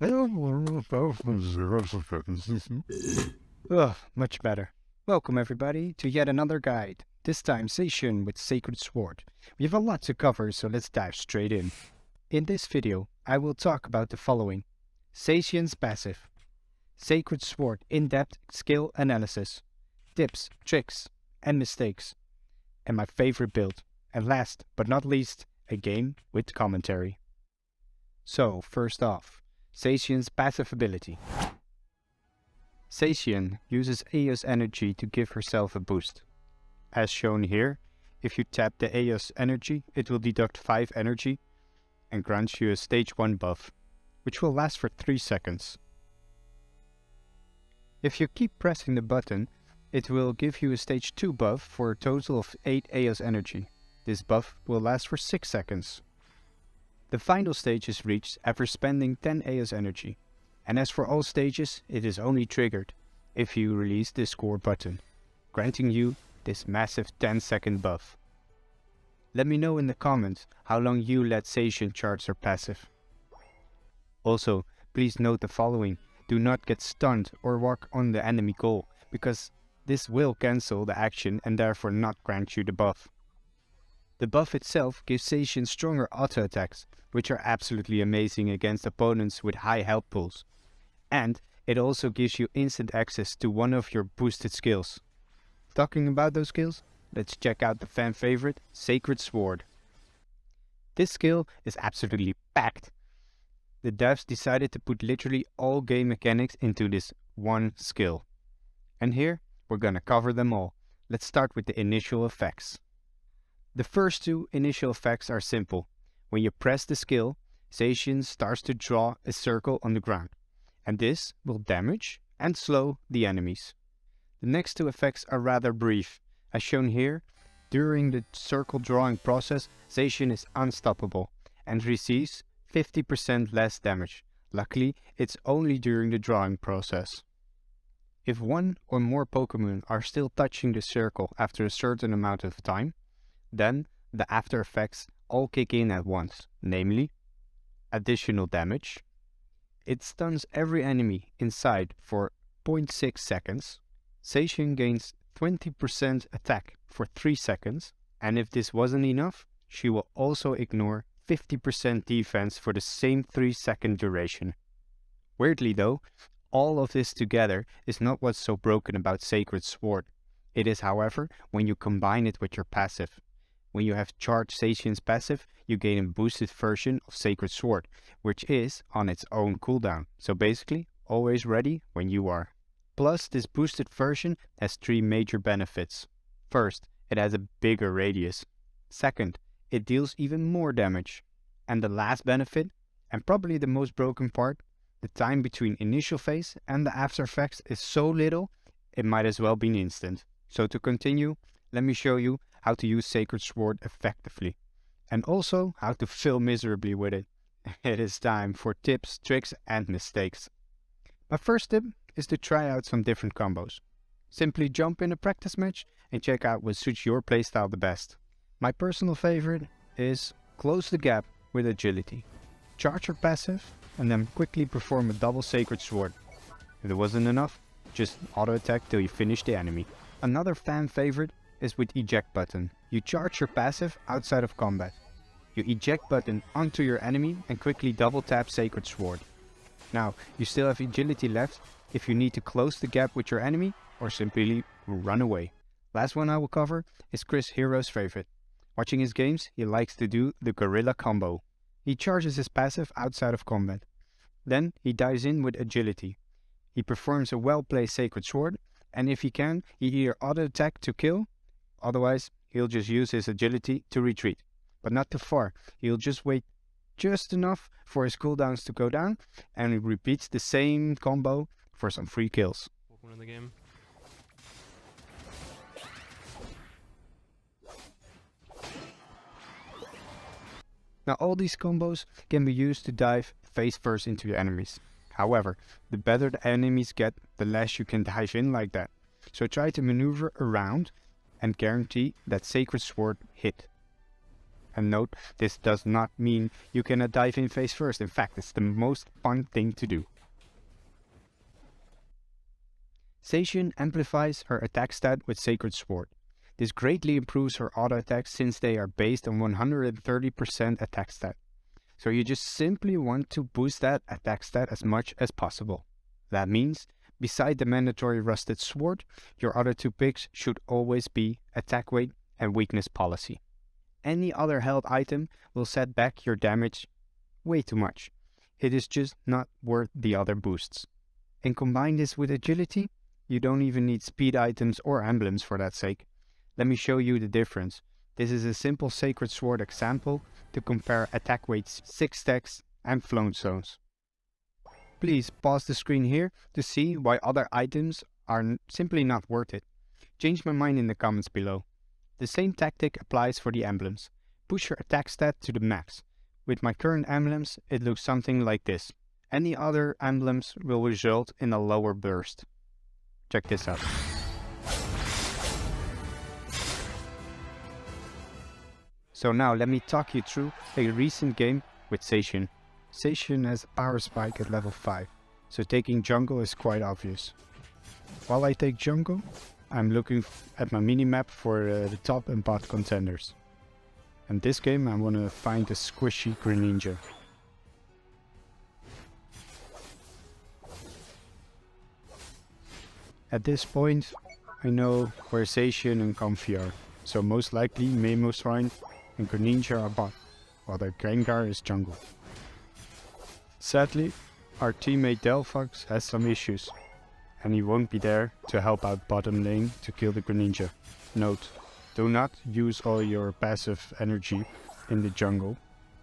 Ugh, much better. Welcome everybody to yet another guide, this time Zacian with Sacred Sword. We have a lot to cover, so let's dive straight in. In this video, I will talk about the following. Zacian's passive, Sacred Sword in-depth skill analysis, tips, tricks, and mistakes, and my favorite build, and last but not least, a game with commentary. So, first off, Zacian's passive ability. Zacian uses Eos energy to give herself a boost. As shown here, if you tap the Eos energy, it will deduct 5 energy and grants you a stage 1 buff, which will last for 3 seconds. If you keep pressing the button, it will give you a stage 2 buff for a total of 8 Eos energy. This buff will last for 6 seconds. The final stage is reached after spending 10 Eos energy. And as for all stages, it is only triggered if you release the score button, granting you this massive 10-second buff. Let me know in the comments how long you let Zacian charge her passive. Also, please note the following: do not get stunned or walk on the enemy goal, because this will cancel the action and therefore not grant you the buff. The buff itself gives Zacian stronger auto attacks, which are absolutely amazing against opponents with high health pools. And it also gives you instant access to one of your boosted skills. Talking about those skills, let's check out the fan favorite, Sacred Sword. This skill is absolutely packed. The devs decided to put literally all game mechanics into this one skill. And here, we're gonna cover them all. Let's start with the initial effects. The first two initial effects are simple. When you press the skill, Zacian starts to draw a circle on the ground, and this will damage and slow the enemies. The next two effects are rather brief. As shown here, during the circle drawing process, Zacian is unstoppable and receives 50% less damage. Luckily, it's only during the drawing process. If one or more Pokemon are still touching the circle after a certain amount of time, then the after effects all kick in at once, namely, additional damage. It stuns every enemy inside for 0.6 seconds. Zacian gains 20% attack for 3 seconds, and if this wasn't enough, she will also ignore 50% defense for the same 3-second duration. Weirdly though, all of this together is not what's so broken about Sacred Sword. It is, however, when you combine it with your passive. When you have charged Zacian's passive, you gain a boosted version of Sacred Sword, which is on its own cooldown, so basically always ready when you are. Plus, this boosted version has 3 major benefits. First, it has a bigger radius. Second, it deals even more damage. And the last benefit, and probably the most broken part, the time between initial phase and the after effects is so little, it might as well be instant. So to continue, let me show you how to use Sacred Sword effectively, and also how to fail miserably with it. It is time for tips, tricks, and mistakes. My first tip is to try out some different combos. Simply jump in a practice match and check out what suits your playstyle the best. My personal favorite is close the gap with agility. Charge your passive and then quickly perform a double Sacred Sword. If it wasn't enough, just auto attack till you finish the enemy. Another fan favorite is with eject button. You charge your passive outside of combat. You eject button onto your enemy and quickly double tap Sacred Sword. Now, you still have agility left if you need to close the gap with your enemy or simply run away. Last one I will cover is CrisHeroes' favorite. Watching his games, he likes to do the gorilla combo. He charges his passive outside of combat. Then he dives in with agility. He performs a well-placed Sacred Sword, and if he can, he either auto attack to kill. Otherwise, he'll just use his agility to retreat, but not too far. He'll just wait just enough for his cooldowns to go down, and he repeats the same combo for some free kills. Welcome to the game. Now all these combos can be used to dive face first into your enemies. However, the better the enemies get, the less you can dive in like that. So try to maneuver around and guarantee that Sacred Sword hit. And note, this does not mean you cannot dive in face first. In fact, it's the most fun thing to do. Zacian amplifies her attack stat with Sacred Sword. This greatly improves her auto attacks since they are based on 130% attack stat. So you just simply want to boost that attack stat as much as possible. That means, beside the mandatory Rusted Sword, your other two picks should always be attack weight and weakness policy. Any other held item will set back your damage way too much. It is just not worth the other boosts. And combine this with agility, you don't even need speed items or emblems for that sake. Let me show you the difference. This is a simple Sacred Sword example to compare attack weights, 6 stacks and flown zones. Please pause the screen here to see why other items are simply not worth it. Change my mind in the comments below. The same tactic applies for the emblems. Push your attack stat to the max. With my current emblems, it looks something like this. Any other emblems will result in a lower burst. Check this out. So now let me talk you through a recent game with Zacian. Zacian has a power spike at level 5, so taking jungle is quite obvious. While I take jungle, I'm looking at my minimap for the top and bot contenders. And this game I want to find a squishy Greninja. At this point, I know where Zacian and Comfy are, so most likely Mamoswine and Greninja are bot, while their Gengar is jungle. Sadly, our teammate Delphox has some issues, and he won't be there to help out bottom lane to kill the Greninja. Note, do not use all your passive energy in the jungle,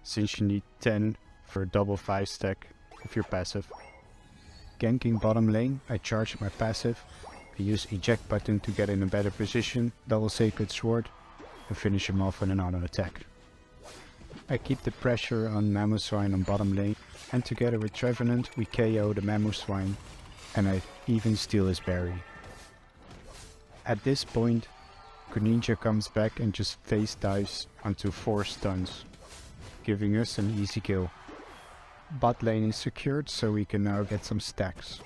since you need 10 for a double 5 stack if you're passive. Ganking bottom lane, I charge my passive, I use eject button to get in a better position, double Sacred Sword, and finish him off with an auto attack. I keep the pressure on Mamoswine on bottom lane, and together with Trevenant we KO the Mamoswine, and I even steal his berry. At this point, Greninja comes back and just face dives onto 4 stuns, giving us an easy kill. Bot lane is secured, so we can now get some stacks.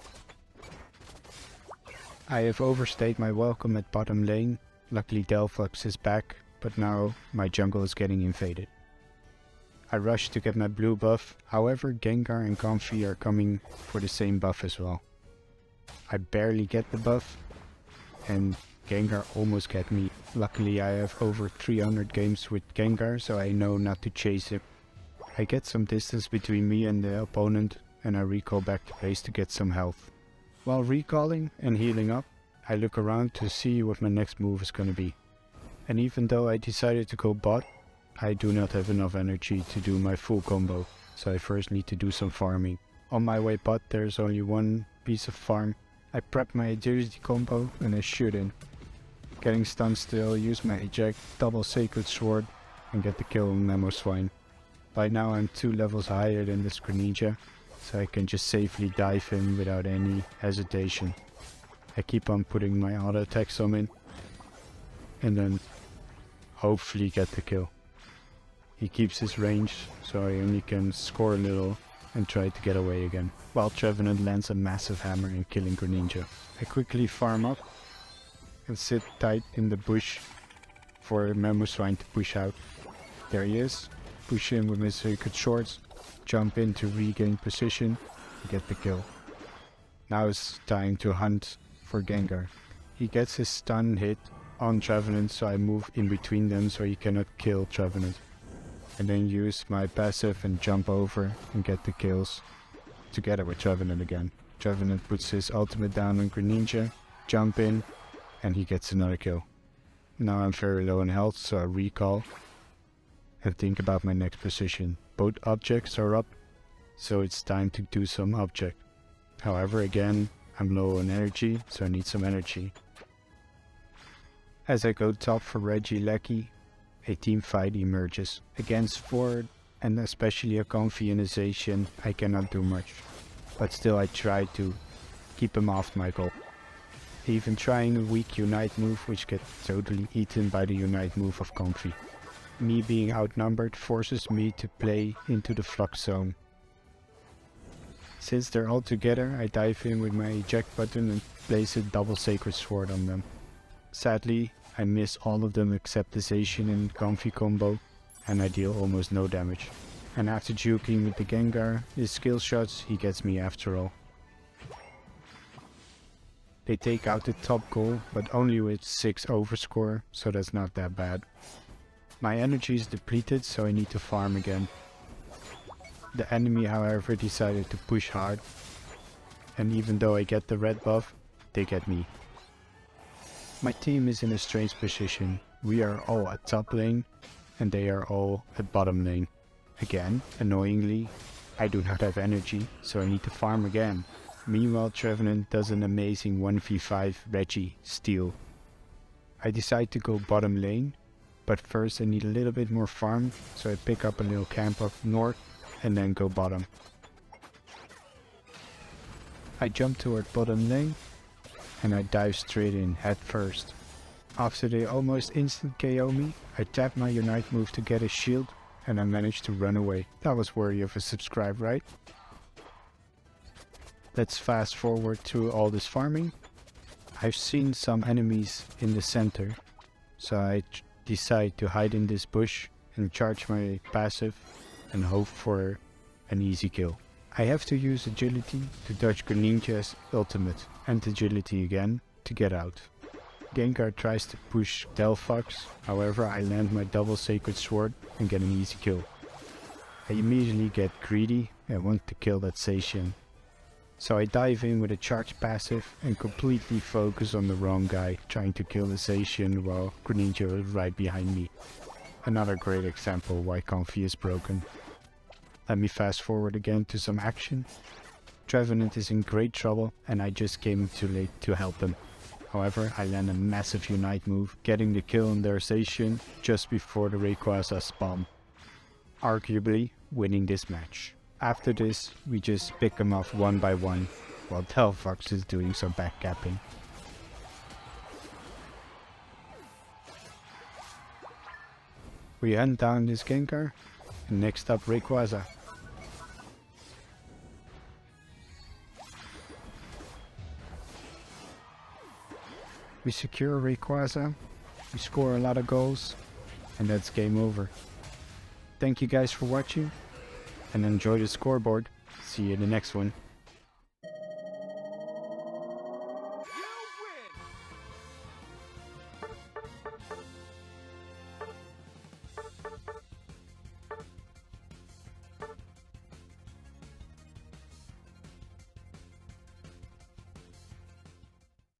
I have overstayed my welcome at bottom lane. Luckily Delphox is back, but now my jungle is getting invaded. I rush to get my blue buff, however Gengar and Comfy are coming for the same buff as well. I barely get the buff, and Gengar almost get me. Luckily I have over 300 games with Gengar, so I know not to chase him. I get some distance between me and the opponent, and I recall back to base to get some health. While recalling and healing up, I look around to see what my next move is gonna be. And even though I decided to go bot, I do not have enough energy to do my full combo, so I first need to do some farming. On my way bot there's only one piece of farm. I prep my agility combo and I shoot in. Getting stunned still, use my eject, double Sacred Sword and get the kill on Mamoswine. By now I'm 2 levels higher than this Greninja, so I can just safely dive in without any hesitation. I keep on putting my auto attacks on him, and then hopefully get the kill. He keeps his range, so I only can score a little and try to get away again, while Trevenant lands a massive hammer in killing Greninja. I quickly farm up and sit tight in the bush for Mamoswine to push out. There he is. Push in with my Sacred Swords, jump in to regain position, and get the kill. Now it's time to hunt for Gengar. He gets his stun hit on Trevenant, so I move in between them so he cannot kill Trevenant. And then use my passive and jump over and get the kills together with Trevenant again. Trevenant puts his ultimate down on Greninja, jump in, and he gets another kill. Now I'm very low in health, so I recall and think about my next position. Both objects are up, so it's time to do some object. However, again, I'm low on energy, so I need some energy. As I go top for Regieleki, a team fight emerges. Against Ford, and especially a Comfy and a Zacian, I cannot do much. But still I try to keep him off my goal. Even trying a weak Unite move, which gets totally eaten by the Unite move of Comfy. Me being outnumbered forces me to play into the flux zone. Since they're all together, I dive in with my eject button and place a double sacred sword on them. Sadly, I miss all of them except the Zacian and Comfy combo, and I deal almost no damage. And after juking with the Gengar, his skill shots, he gets me after all. They take out the top goal, but only with 6 overscore, so that's not that bad. My energy is depleted, so I need to farm again. The enemy, however, decided to push hard, and even though I get the red buff, they get me. My team is in a strange position. We are all at top lane, and they are all at bottom lane. Again, annoyingly, I do not have energy, so I need to farm again. Meanwhile, Trevenant does an amazing 1v5 Reggie steal. I decide to go bottom lane, but first I need a little bit more farm, so I pick up a little camp up north and then go bottom. I jump toward bottom lane and I dive straight in head first. After they almost instant KO me, I tap my Unite move to get a shield and I manage to run away. That was worthy of a subscribe, right? Let's fast forward through all this farming. I've seen some enemies in the center, so I decide to hide in this bush and charge my passive and hope for an easy kill. I have to use agility to dodge Greninja's ultimate and agility again to get out. Gengar tries to push Delphox, however I land my double sacred sword and get an easy kill. I immediately get greedy and want to kill that Zacian. So I dive in with a charged passive and completely focus on the wrong guy, trying to kill the Zacian while Greninja is right behind me. Another great example why Comfy is broken. Let me fast forward again to some action. Trevenant is in great trouble and I just came too late to help him. However, I land a massive Unite move, getting the kill on their Zacian just before the Rayquaza spawn, arguably winning this match. After this, we just pick them off one by one, while Delphox is doing some backcapping. We hunt down this Gengar, and next up Rayquaza. We secure Rayquaza, we score a lot of goals, and that's game over. Thank you guys for watching, and enjoy the scoreboard. See you in the next one.